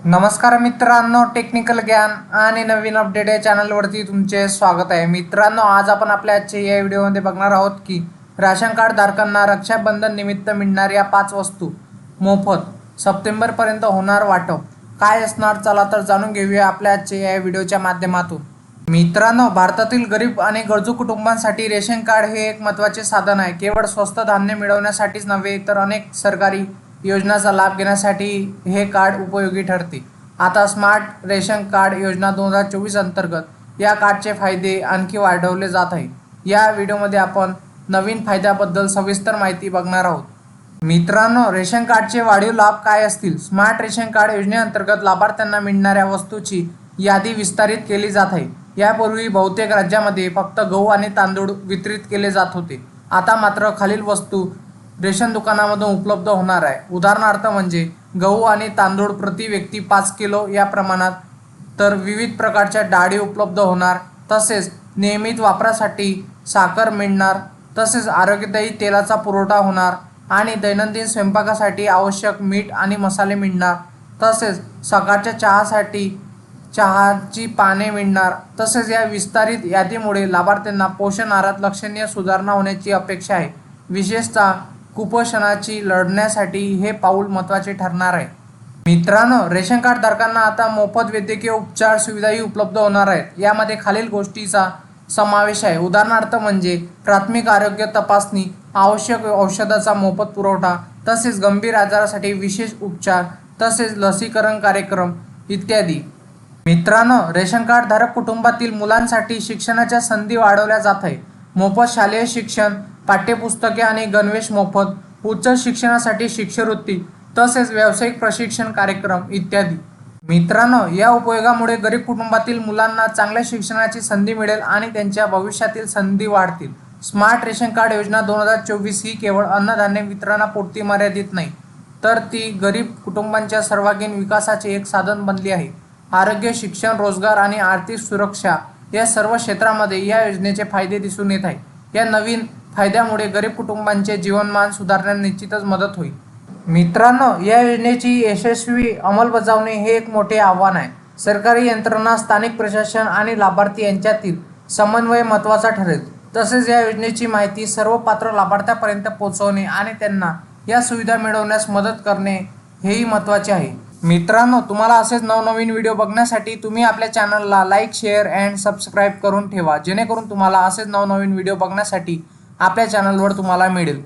नमस्कार मित्रांनो, टेक्निकल ज्ञान आणि नवीन अपडेट या चॅनलवरती तुमचे स्वागत आहे। मित्रांनो, आज आपण आपल्या आजच्या या व्हिडिओमध्ये बघणार आहोत की राशन कार्ड धारकांना रक्षाबंधन निमित्त मिळणाऱ्या 5 वस्तू मोफत सप्टेंबरपर्यंत होणार वाटप काय असणार, चला तर जाणून घेऊया आपल्या आजच्या या व्हिडिओच्या माध्यमातून। मित्रांनो, भारतातील गरीब आणि गरजू कुटुंबांसाठी रेशन कार्ड हे एक महत्त्वाचे साधन आहे। केवळ स्वस्त धान्य मिळवण्यासाठीच नव्हे तर अनेक सरकारी योजनांचा लाभ घेण्यासाठी हे कार्ड उपयोगी ठरते। आता स्मार्ट रेशन कार्ड योजना 2024 अंतर्गत या कार्डचे फायदे आणखी वाढवले जात आहे। या व्हिडिओमध्ये आपण नवीन फायद्याबद्दल सविस्तर माहिती बघणार आहोत। मित्रांनो, रेशन कार्डचे वाढीव लाभ काय असतील? स्मार्ट रेशन कार्ड योजनेअंतर्गत लाभार्थ्यांना मिळणाऱ्या वस्तूची यादी विस्तारित केली जात आहे। यापूर्वी बहुतेक राज्यांमध्ये फक्त गहू आणि तांदूळ वितरित केले जात होते। आता मात्र खालील वस्तू रेशन दुकानामधून उपलब्ध होणार आहे। उदाहरणार्थ म्हणजे गहू आणि तांदूळ प्रति व्यक्ती 5 किलो या प्रमाणात, तर विविध प्रकारच्या डाळी उपलब्ध होणार, तसेच नियमित वापरासाठी साखर मिळणार, तसेच आरोग्यदायी तेलाचा पुरवठा होणार आणि दैनंदिन स्वयंपाकासाठी आवश्यक मीठ आणि मसाले मिळणार, तसेच सकाळच्या चहासाठी चहाची पाने मिळणार। तसेच या विस्तारित यादीमुळे लाभार्थ्यांना पोषण आहारात लक्षणीय सुधारणा होण्याची अपेक्षा आहे। विशेषतः कुपोषणाची लढण्यासाठी हे पाऊल महत्त्वाचे ठरणार आहे। मित्रांनो, रेशन कार्ड धारकांना आता मोफत वैद्यकीय उपचार सुविधाही उपलब्ध होणार आहेत। यामध्ये खालील गोष्टीचा समावेश आहे। उदाहरणार्थ म्हणजे प्राथमिक आरोग्य तपासणी, आवश्यक औषधाचा मोफत पुरवठा, तसेच गंभीर आजारासाठी विशेष उपचार, तसेच लसीकरण कार्यक्रम इत्यादी। मित्रांनो, रेशन कार्ड धारक कुटुंबातील मुलांसाठी शिक्षणाच्या संधी वाढवल्या जात आहे। मोफत शालेय शिक्षण, पाठ्यपुस्तके आणि गणवेश मोफत, उच्च शिक्षणासाठी शिष्यवृत्ती, तसेच व्यावसायिक प्रशिक्षण कार्यक्रम इत्यादी। मित्रांनो, या उपयोगामुळे गरीब कुटुंबातील मुलांना चांगल्या शिक्षणाची संधी मिळेल आणि त्यांच्या भविष्यातील संधी वाढतील। स्मार्ट रेशन कार्ड योजना 2024 ही केवळ अन्नधान्य वितरणापुरती मर्यादित नाही, तर ती गरीब कुटुंबांच्या सर्वांगीण विकासाचे एक साधन बनली आहे। आरोग्य, शिक्षण, रोजगार आणि आर्थिक सुरक्षा या सर्व क्षेत्रामध्ये या योजनेचे फायदे दिसून येत आहेत। या नवीन फायद्यामुळे गरीब कुटुंबांचे जीवनमान सुधारण्यास निश्चितच मदत होईल। मित्रांनो, या योजनेची यशस्वी अंमलबजावणी हे एक मोठे आव्हान आहे। सरकारी यंत्रणा, स्थानिक प्रशासन आणि लाभार्थी यांच्यातील समन्वय महत्त्वाचा ठरेल। तसेच या योजनेची माहिती सर्व पात्र लाभार्थ्यांपर्यंत पोहोचवणे आणि त्यांना या सुविधा मिळवण्यास मदत करणे हेही महत्त्वाचे आहे। मित्रांनो, तुम्हाला असेच नवनवीन व्हिडिओ बघण्यासाठी तुम्ही आपल्या चॅनलला लाईक, शेअर अँड सबस्क्राईब करून ठेवा, जेणेकरून तुम्हाला असेच नवनवीन व्हिडिओ बघण्यासाठी आपल्या चॅनलवर तुम्हाला मिळेल।